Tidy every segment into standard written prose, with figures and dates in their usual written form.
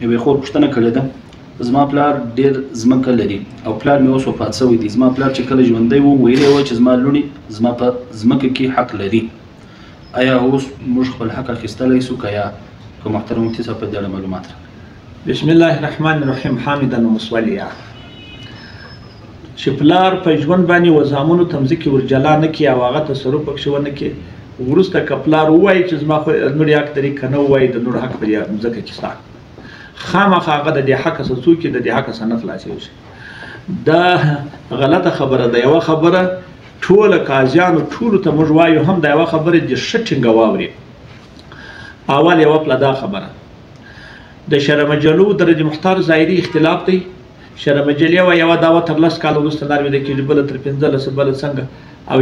یوې خور پوښتنه کړې ده، زما پلار ډېر ځمکه لري او پلار مې اوس وفات شوی دی. زما پلار چې کله ژوندی و ویلی و چې زما لوڼې زما په ځمکه کې حق لري. آیا اوس موږ خپل حق اخیستلی شو که یا؟ که محترم مفتي صاحب په دې اړه معلومات راکړي. بسم الله الرحمن الرحیم. حامدا ومصلیا. چې پلار په ژوند باندې وزامنو ته مځکې ورجلا نه کړي او هغه تصرف پکښې ونه کړي، وروسته که پلار ووایي چې زما خو نورې حق لري، که نه ووایي د نور حق په دې مځکه کې شته، خامخا هغه د دې حقه څه څوک د دې حقه څه نه خلاصېږي. دا غلطه خبره ده. یوه خبره ټوله قاضیانو ټولو ته موږ وایو، هم د یوه خبرې د ښه ټینګه واوري. اول یوه پله دا خبره د شرع مجلو د رضی مختار ظاهري اختلاف دی. شرع مجلې وایي یوه دعوه تر 10 کاله وروسته نارویده کېږي، بله تر 15، بله څنګه، او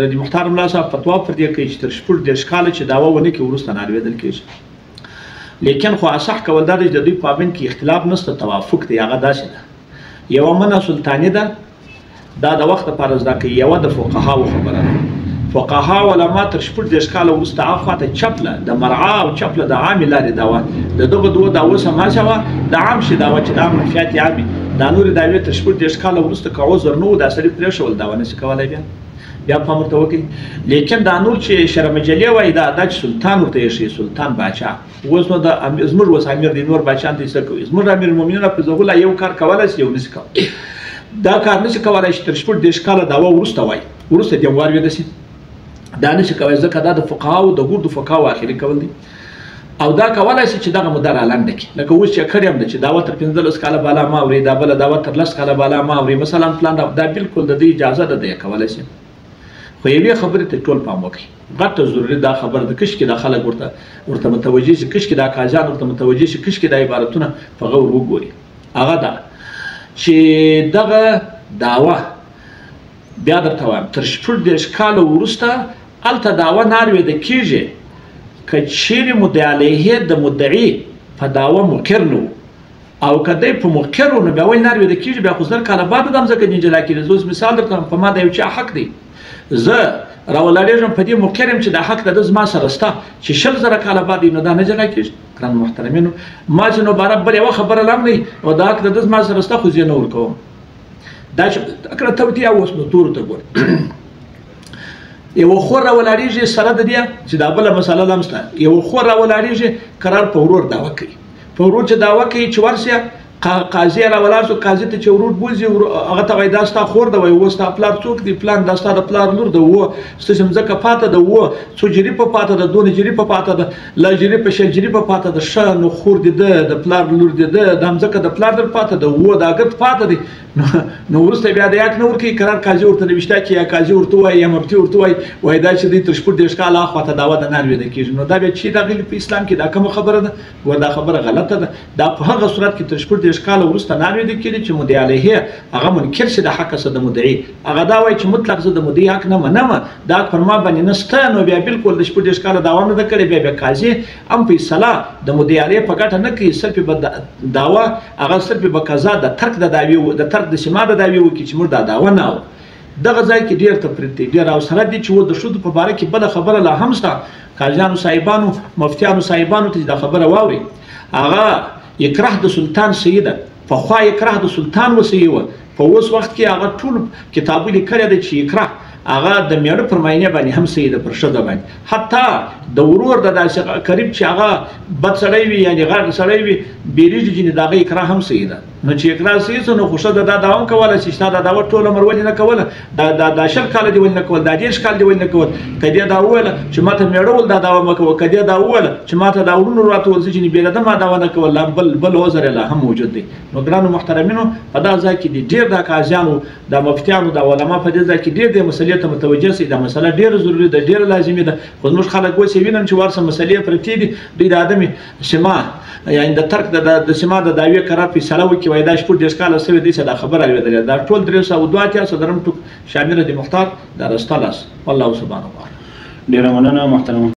رضی مختار ملا صاحب فتوا پر دې کوي چې تر 14 کاله چې دعوه ونه کړي وروسته نارویدل کېږي. لیکن خو اصح کول دا دی چې د دوی په مابین کې اختلاف نشته، توافق دی. هغه داسې ده، یوه منع سلطاني ده، دا د وخت لپاره زده کوي. یوه د فقهاو خبره ده. فقها علما تر 14 کاله وروسته هاخواته چپله د مرعا او چپله د عامې لارې دعوه د دغه دوه دعوه سما شوه، د عام شي دعوه چې د عام منفیات یې عامې، دا نورې دعوې تر 14 کاله وروسته که عذر نه و دا سړي پرېښول، دعوه نشي کولی بیا پام ورته وکړي. لیکن دا نور چې شرع مجلې وایي دا چې سلطان ورته ایښي، سلطان باچا. اوس نو زموږ اوس امیر دی، نور باچیان ته یې څه کوي؟ زموږ امیر المؤمنین حفظه الله یو کار کولی شي، یو نشي کولی. دا کار نشي کولی چې تر 14 کاله دعوه وروسته وایي، وروسته دیوار ویده شي، دا نشي کولی، ځکه دا د فقهاو د ګردو فقهاو اخري کول دي. او دا کولی شي چې دغه موده رالنډه کړي، لکه اوس چې کړې هم ده چې دعوه تر 15 کاله بالا ما اوري، دا بله دعوه تر 10 کاله بالا ما اوري مثلا پلان، دا بالکل د دې اجازه ده، دی کولی شي. خو یوې خبرې ته ټول پام وکړي، غټه ضروري دا خبره ده. کشکې دا خلک ورته متوجه شي، کشکې دا قاضیان ورته متوجه شي، کشکې دا عبارتونه په غور وګوري. هغه دا چې دغه دعوه بیا درته وایم تر 14 کاله وروسته هلته دعوه نارویده کېږي که چیرې مدعي علیه د مدعي په دعوه مقر نه و، او که دی په مقر و نو بیا ولې نارویده کېږي؟ بیا خو 10 کاله بعد د مځکه نه جلا کېږي. زه اوس مثال درته په ما د یو چا حق دی، زه راولاړېږم په دې مقر یم چې دا حق د زما سره شته، چې 20,000 کاله بعد نو دا نه جلا کېږي. ګرانو محترمینو، ما چې نو بل یوه خبره لا هم دی او دا حق د زما سره شته، خو زه یې نه ورکوم. دا چې کله توتیا اوس نو تورو ته ګوره، یوه خور راولاړېږي سره د دې چې دا بله مسله لا هم شته. یوه خور راولاړېږي قرار په ورور دعوه کوي، په ورور چې دعوه کوي چې ورسې قاضي راولاړ شو، قاضي ته چې ورور بوځي هغه ته وایي دا ستا خور ده، وایي اوس ستا پلار څوک دی؟ پلان دا ستا د پلار لور ده، ستاسې مځکه پاته ده، څو جریبه پاته ده، 2 جریبه پاته ده، لا جریبه 6 جریبه پاته ده. ښه نو خور دې ده، د پلار لور دې ده، دا مځکه د پلار در پاته ده، دا ګرد پاته دی. نو وروسته بیا د یاک نه ورکوي، قرار قاضي ورته نوشته کړي، یا قاضي ورته وایي یا مفتي ورته وایي دا چې دوی تر 14 کاله هاخواته دعوه د نارویده کېږي. نو دا بیا چې راغلي په اسلام کې دا کومه خبره ده؟ دا خبره غلطه ده. دا په هغه صورت کې تر 14 کاله وروسته نارویده کېږي چې مدعي علیه هغه منکر شي د حق څخه د مدعي، هغه دا وایي چې مطلق زه د مدعي حق نه منم، دا پر ما باندې نشته، نو بیا بالکل د 14 کاله دعوه نه ده کړې. بیا قاضي هم فیصله د مدعي علیه په ګټه نه کوي، صرف به دعوه هغه صرف به قضا د ترک د دعوې د ترک د سما د دعوې وکړي چې موږ دا دعوه نه و. دغه ځای کې ډېر تفریط دی، ډېر او سره دي چې و د ښځو په باره کې بله خبره لا هم شته. قاضیانو صاحبانو، مفتیانو صاحبانو ته دا خبره واوري. هغه اکراه د سلطان صحیح ده، پخوا اکراه د سلطان وصحیح وه، په اوس وخت کې هغه ټول کتابونه کړی دی چې اکراه هغه د میړه پر ماینه باندې هم صحیح ده، پر ښځه باندې. حتی د ورور د داسې قریب چې هغه بد سړی وي، یعنې غټ سړی وي، بیریږي چې د هغه اکراه هم صحیح ده. نو چې اکراه صحیح شو نو خو ښځه دا دعوه هم کولی شي چې تا دا دعوه ټول عمر ولې نه کوله، دا 20 کاله دې ولې نه کول، دا 30 کاله دې ولې نه کول. که دې دا وویله چې ما ته میړه ول دا دعوه مه کوه، که دې دا وویله چې ما ته دا ورونو راته ول چې بېرده ما دعوه نه کول، بل عذر یې لا هم موجود دی. نو ګرانو محترمینو، په دا ځای کې ډېر دا قاضیانو، دا مفتیانو، دا علما په دې ځای کې ډېر دې مسلې ته متوجه شي. دا مسله ډېره ضروري ده، ډېره لازمي ده. خو زموږ خلک اوس یې وینم چې ورسره مسلې پرتې دي، دوی د عدم سما یعنې د ترک د سما د دعوې قرار فیصله وکړي، وایي دا 14 کاله شوې دی چې دا خبره اورېدلې. دا ټول 302 صدرم ټوک شامله د مختار دا رسته لاس. والله سبحانه وتعالی. ډېره مننه محترم